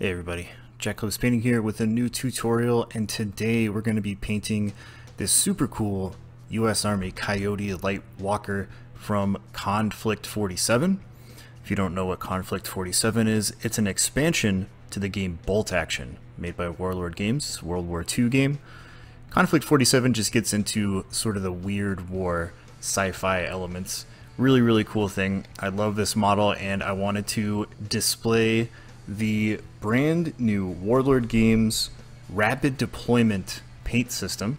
Hey everybody, Jack Close Painting here with a new tutorial, and today we're going to be painting this super cool US Army Coyote Light Walker from Konflikt 47. If you don't know what Konflikt 47 is, it's an expansion to the game Bolt Action, made by Warlord Games, World War II game. Konflikt 47 just gets into sort of the weird war sci-fi elements. Really cool thing. I love this model, and I wanted to display the brand new Warlord Games rapid deployment paint system,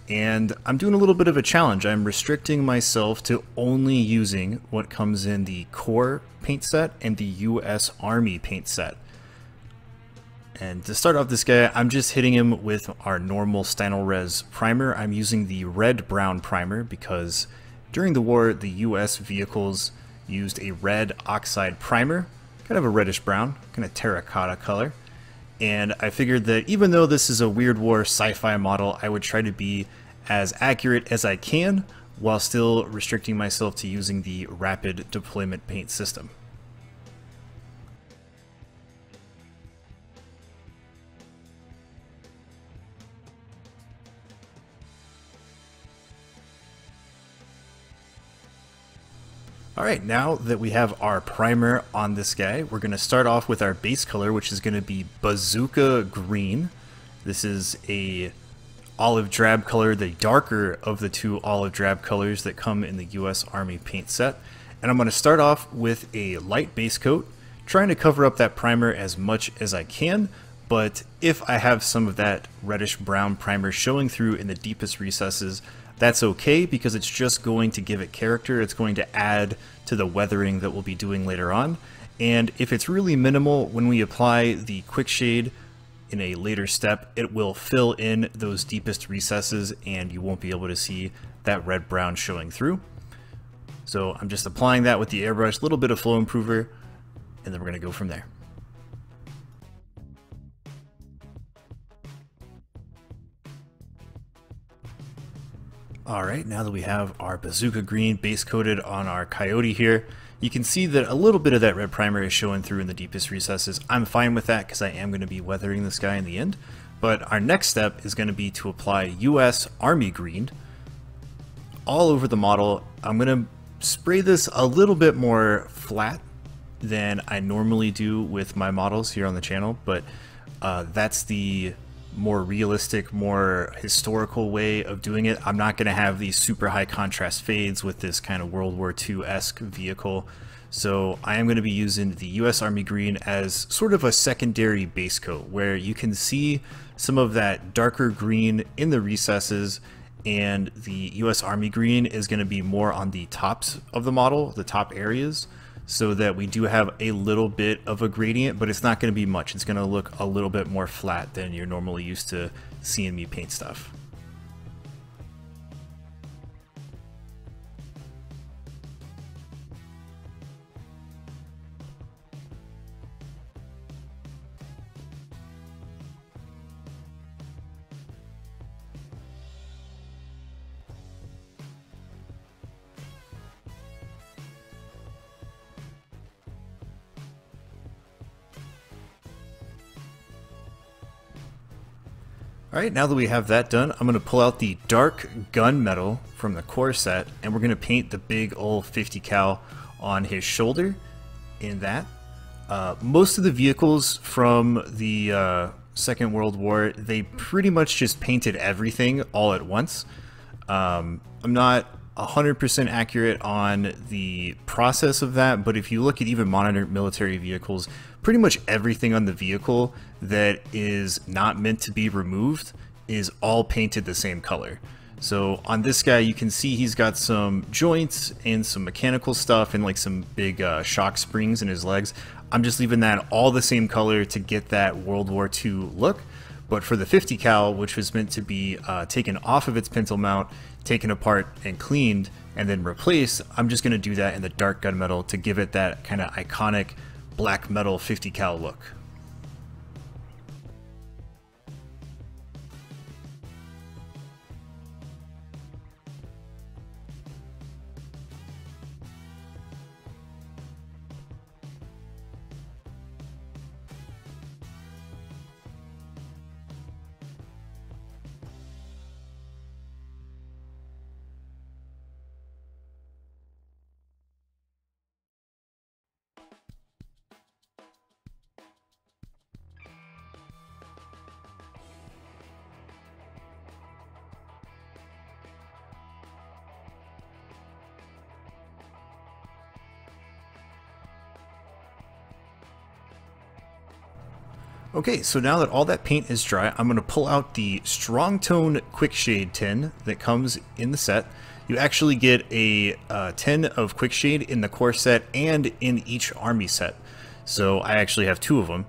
and I'm doing a little bit of a challenge. I'm restricting myself to only using what comes in the core paint set and the US Army paint set. And to start off this guy, I'm just hitting him with our normal Stynylrez primer. I'm using the red-brown primer because during the war, the US vehicles used a red oxide primer, kind of a reddish-brown, kind of terracotta color. And I figured that even though this is a Weird War sci-fi model, I would try to be as accurate as I can while still restricting myself to using the rapid deployment paint system. Alright, now that we have our primer on this guy, we're going to start off with our base color, which is going to be Bazooka Green. This is a olive drab color, the darker of the two olive drab colors that come in the US Army paint set. And I'm going to start off with a light base coat, trying to cover up that primer as much as I can, but if I have some of that reddish brown primer showing through in the deepest recesses, that's okay, because it's just going to give it character. It's going to add to the weathering that we'll be doing later on. And if it's really minimal, when we apply the quick shade in a later step, it will fill in those deepest recesses and you won't be able to see that red brown showing through. So I'm just applying that with the airbrush, a little bit of flow improver, and then we're going to go from there. Alright, now that we have our Bazooka Green base coated on our Coyote here, you can see that a little bit of that red primer is showing through in the deepest recesses. I'm fine with that because I am going to be weathering this guy in the end. But our next step is going to be to apply US Army Green all over the model. I'm going to spray this a little bit more flat than I normally do with my models here on the channel, but that's the more realistic, more historical way of doing it. I'm not going to have these super high contrast fades with this kind of World War II-esque vehicle. So I am going to be using the US Army Green as sort of a secondary base coat where you can see some of that darker green in the recesses, and the US Army Green is going to be more on the tops of the model, the top areas, so that we do have a little bit of a gradient, but it's not going to be much. It's going to look a little bit more flat than you're normally used to seeing me paint stuff. Alright, now that we have that done, I'm going to pull out the dark gunmetal from the core set, and we're going to paint the big old 50 cal on his shoulder in that. Most of the vehicles from the Second World War, they pretty much just painted everything all at once. I'm not 100% accurate on the process of that, but if you look at even modern military vehicles, pretty much everything on the vehicle that is not meant to be removed is all painted the same color. So on this guy, you can see he's got some joints and some mechanical stuff and like some big shock springs in his legs. I'm just leaving that all the same color to get that World War II look. But for the 50 cal, which was meant to be taken off of its pintle mount, taken apart and cleaned, and then replaced, I'm just going to do that in the dark gunmetal to give it that kind of iconic black metal 50 cal look. Okay, so now that all that paint is dry, I'm going to pull out the Strong Tone Quick Shade tin that comes in the set. You actually get a tin of Quick Shade in the core set and in each army set. So I actually have two of them,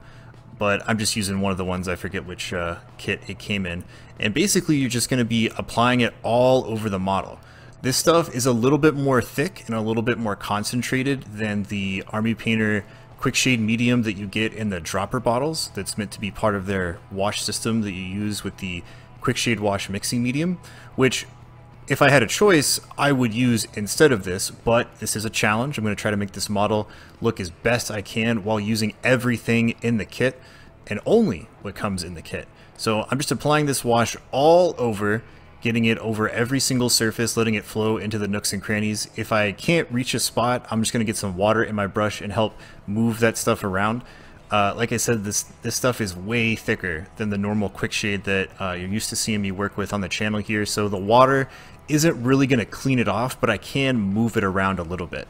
but I'm just using one of the ones, I forget which kit it came in. And basically you're just going to be applying it all over the model. This stuff is a little bit more thick and a little bit more concentrated than the Army Painter Quick Shade medium that you get in the dropper bottles that's meant to be part of their wash system that you use with the Quick Shade Wash mixing medium, which if I had a choice I would use instead of this, but this is a challenge. I'm going to try to make this model look as best I can while using everything in the kit and only what comes in the kit. So I'm just applying this wash all over, getting it over every single surface, letting it flow into the nooks and crannies. If I can't reach a spot, I'm just going to get some water in my brush and help move that stuff around. Like I said, this stuff is way thicker than the normal Quick Shade that you're used to seeing me work with on the channel here, so the water isn't really going to clean it off, but I can move it around a little bit.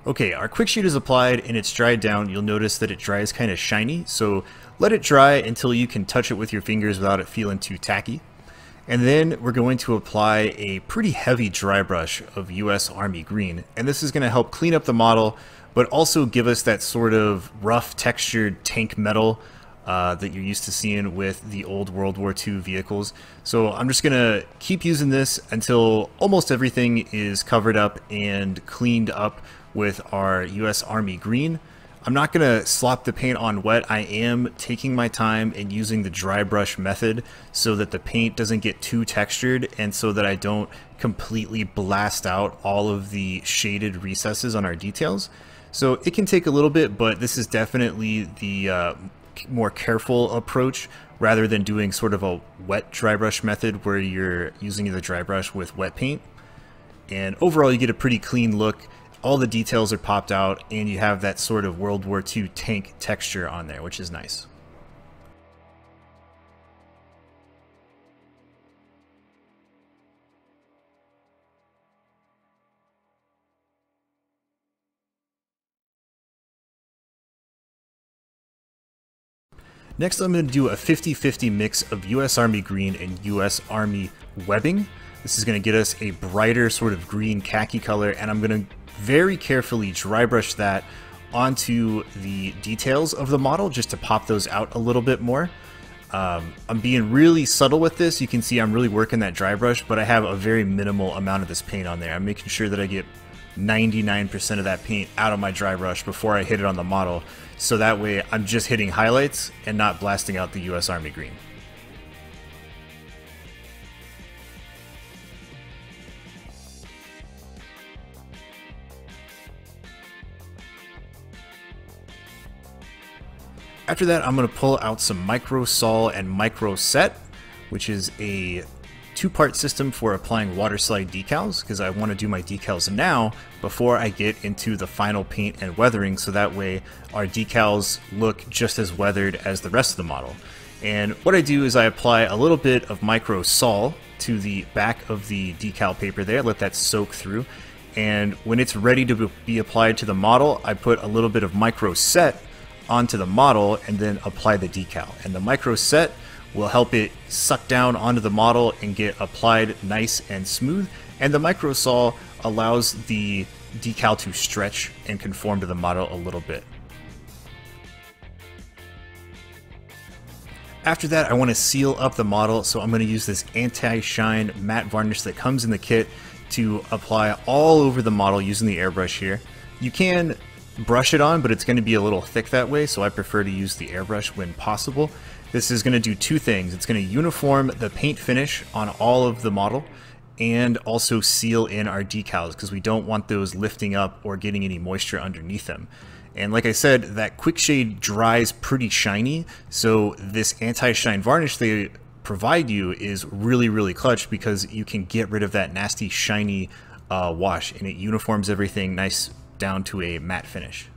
Okay, our Quick Shade is applied and it's dried down. You'll notice that it dries kind of shiny, so let it dry until you can touch it with your fingers without it feeling too tacky. And then we're going to apply a pretty heavy dry brush of US Army Green, and this is going to help clean up the model, but also give us that sort of rough textured tank metal that you're used to seeing with the old World War II vehicles. So I'm just going to keep using this until almost everything is covered up and cleaned up with our US Army Green. I'm not going to slop the paint on wet. I am taking my time and using the dry brush method so that the paint doesn't get too textured and so that I don't completely blast out all of the shaded recesses on our details. So it can take a little bit, but this is definitely the more careful approach rather than doing sort of a wet dry brush method where you're using the dry brush with wet paint. And overall you get a pretty clean look. All the details are popped out and you have that sort of World War II tank texture on there, which is nice. Next, I'm going to do a 50-50 mix of US Army Green and US Army Webbing. This is going to get us a brighter sort of green khaki color, and I'm going to very carefully dry brush that onto the details of the model just to pop those out a little bit more. I'm being really subtle with this. You can see I'm really working that dry brush, but I have a very minimal amount of this paint on there. I'm making sure that I get 99% of that paint out of my dry brush before I hit it on the model, so that way I'm just hitting highlights and not blasting out the US Army Green. After that, I'm going to pull out some Micro Sol and Micro Set, which is a two-part system for applying water slide decals, because I want to do my decals now before I get into the final paint and weathering, so that way our decals look just as weathered as the rest of the model. And what I do is I apply a little bit of Micro Sol to the back of the decal paper there, let that soak through, and when it's ready to be applied to the model, I put a little bit of Micro Set onto the model and then apply the decal. And the Micro Set will help it suck down onto the model and get applied nice and smooth. And the Micro Sol allows the decal to stretch and conform to the model a little bit. After that, I want to seal up the model, so I'm going to use this anti-shine matte varnish that comes in the kit to apply all over the model using the airbrush here. You can brush it on, but it's going to be a little thick that way, so I prefer to use the airbrush when possible. This is going to do two things. It's going to uniform the paint finish on all of the model and also seal in our decals because we don't want those lifting up or getting any moisture underneath them. And like I said, that quick shade dries pretty shiny, so this anti-shine varnish they provide you is really, really clutch because you can get rid of that nasty shiny wash, and it uniforms everything nice down to a matte finish.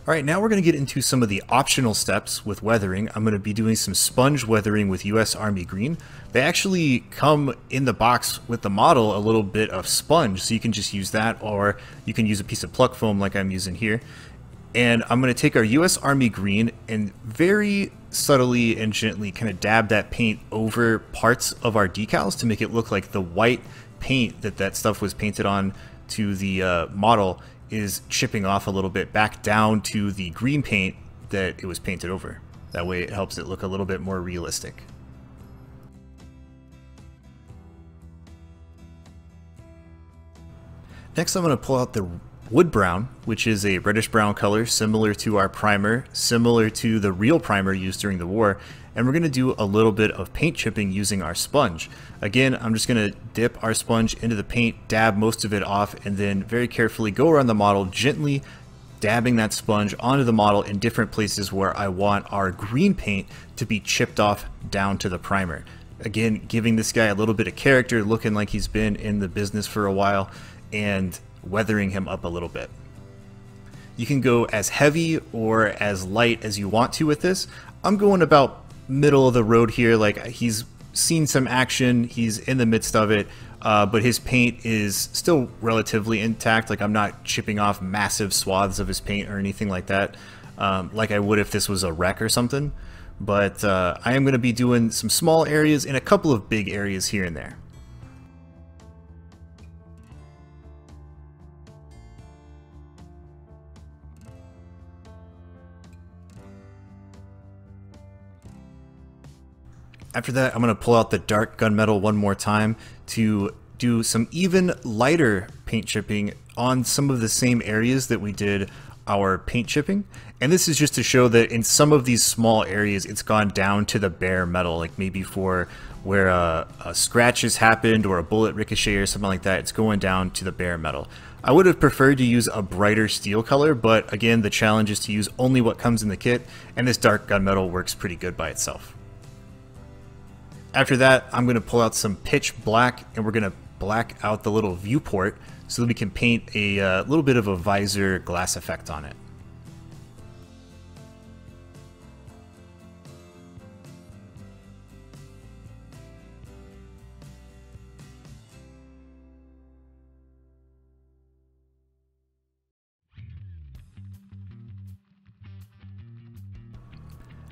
Alright, now we're going to get into some of the optional steps with weathering. I'm going to be doing some sponge weathering with US Army Green. They actually come in the box with the model a little bit of sponge, so you can just use that, or you can use a piece of pluck foam like I'm using here. And I'm going to take our US Army Green and very subtly and gently kind of dab that paint over parts of our decals to make it look like the white paint that stuff was painted on to the model is chipping off a little bit back down to the green paint that it was painted over. That way it helps it look a little bit more realistic. Next I'm going to pull out the wood brown, which is a reddish brown color similar to our primer, similar to the real primer used during the war, and we're going to do a little bit of paint chipping using our sponge. Again, I'm just going to dip our sponge into the paint, dab most of it off, and then very carefully go around the model, gently dabbing that sponge onto the model in different places where I want our green paint to be chipped off down to the primer. Again, giving this guy a little bit of character, looking like he's been in the business for a while, and weathering him up a little bit. You can go as heavy or as light as you want to with this. I'm going about middle of the road here, like he's seen some action, he's in the midst of it, but his paint is still relatively intact. Like I'm not chipping off massive swaths of his paint or anything like that, like I would if this was a wreck or something. But I am going to be doing some small areas and a couple of big areas here and there. After that, I'm going to pull out the dark gunmetal one more time to do some even lighter paint chipping on some of the same areas that we did our paint chipping. And this is just to show that in some of these small areas, it's gone down to the bare metal, like maybe for where a scratch has happened or a bullet ricochet or something like that, it's going down to the bare metal. I would have preferred to use a brighter steel color, but again, the challenge is to use only what comes in the kit, and this dark gunmetal works pretty good by itself. After that, I'm going to pull out some pitch black, and we're going to black out the little viewport so that we can paint a little bit of a visor glass effect on it.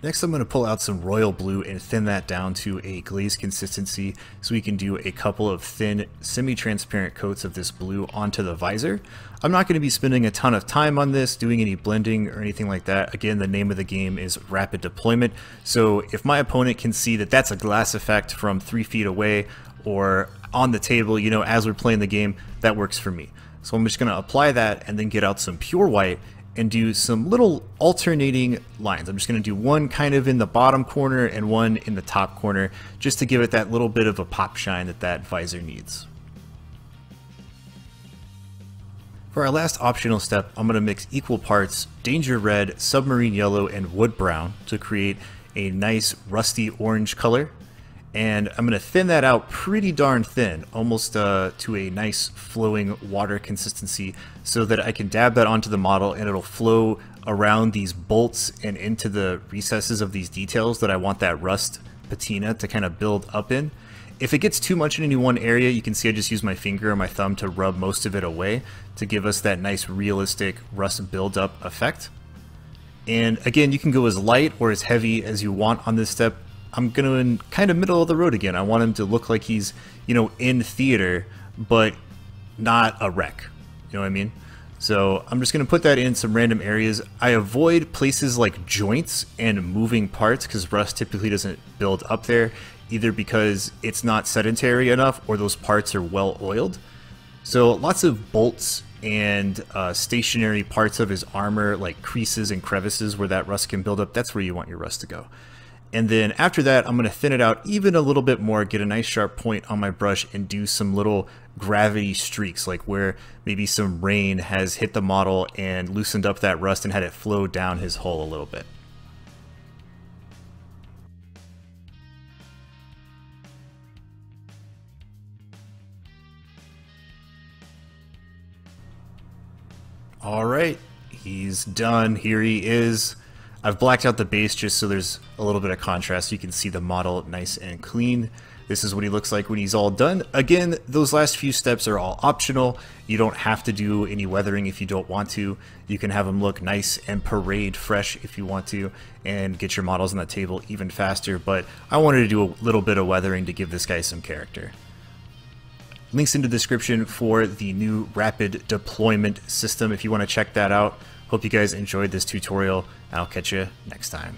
Next, I'm going to pull out some royal blue and thin that down to a glaze consistency so we can do a couple of thin semi-transparent coats of this blue onto the visor. I'm not going to be spending a ton of time on this, doing any blending or anything like that. Again, the name of the game is rapid deployment, so if my opponent can see that that's a glass effect from 3 feet away or on the table, you know, as we're playing the game, that works for me. So I'm just going to apply that and then get out some pure white and do some little alternating lines. I'm just going to do one kind of in the bottom corner and one in the top corner just to give it that little bit of a pop shine that that visor needs. For our last optional step, I'm going to mix equal parts Danger Red, Submarine Yellow, and Wood Brown to create a nice rusty orange color. And I'm going to thin that out pretty darn thin, almost to a nice flowing water consistency so that I can dab that onto the model and it'll flow around these bolts and into the recesses of these details that I want that rust patina to kind of build up in. If it gets too much in any one area, you can see I just use my finger or my thumb to rub most of it away to give us that nice realistic rust build-up effect. And again, you can go as light or as heavy as you want on this step. I'm going to kind of middle of the road again. I want him to look like he's, you know, in theater, but not a wreck. You know what I mean? So I'm just going to put that in some random areas. I avoid places like joints and moving parts because rust typically doesn't build up there. either because it's not sedentary enough or those parts are well oiled. So lots of bolts and stationary parts of his armor, like creases and crevices where that rust can build up, that's where you want your rust to go. And then after that, I'm going to thin it out even a little bit more, get a nice sharp point on my brush, and do some little gravity streaks, like where maybe some rain has hit the model and loosened up that rust and had it flow down his hull a little bit. All right, he's done. Here he is. I've blacked out the base just so there's a little bit of contrast so you can see the model nice and clean. This is what he looks like when he's all done. Again, those last few steps are all optional. You don't have to do any weathering if you don't want to. You can have them look nice and parade fresh if you want to, and get your models on the table even faster, but I wanted to do a little bit of weathering to give this guy some character. Links in the description for the new rapid deployment system if you want to check that out. Hope you guys enjoyed this tutorial, and I'll catch you next time.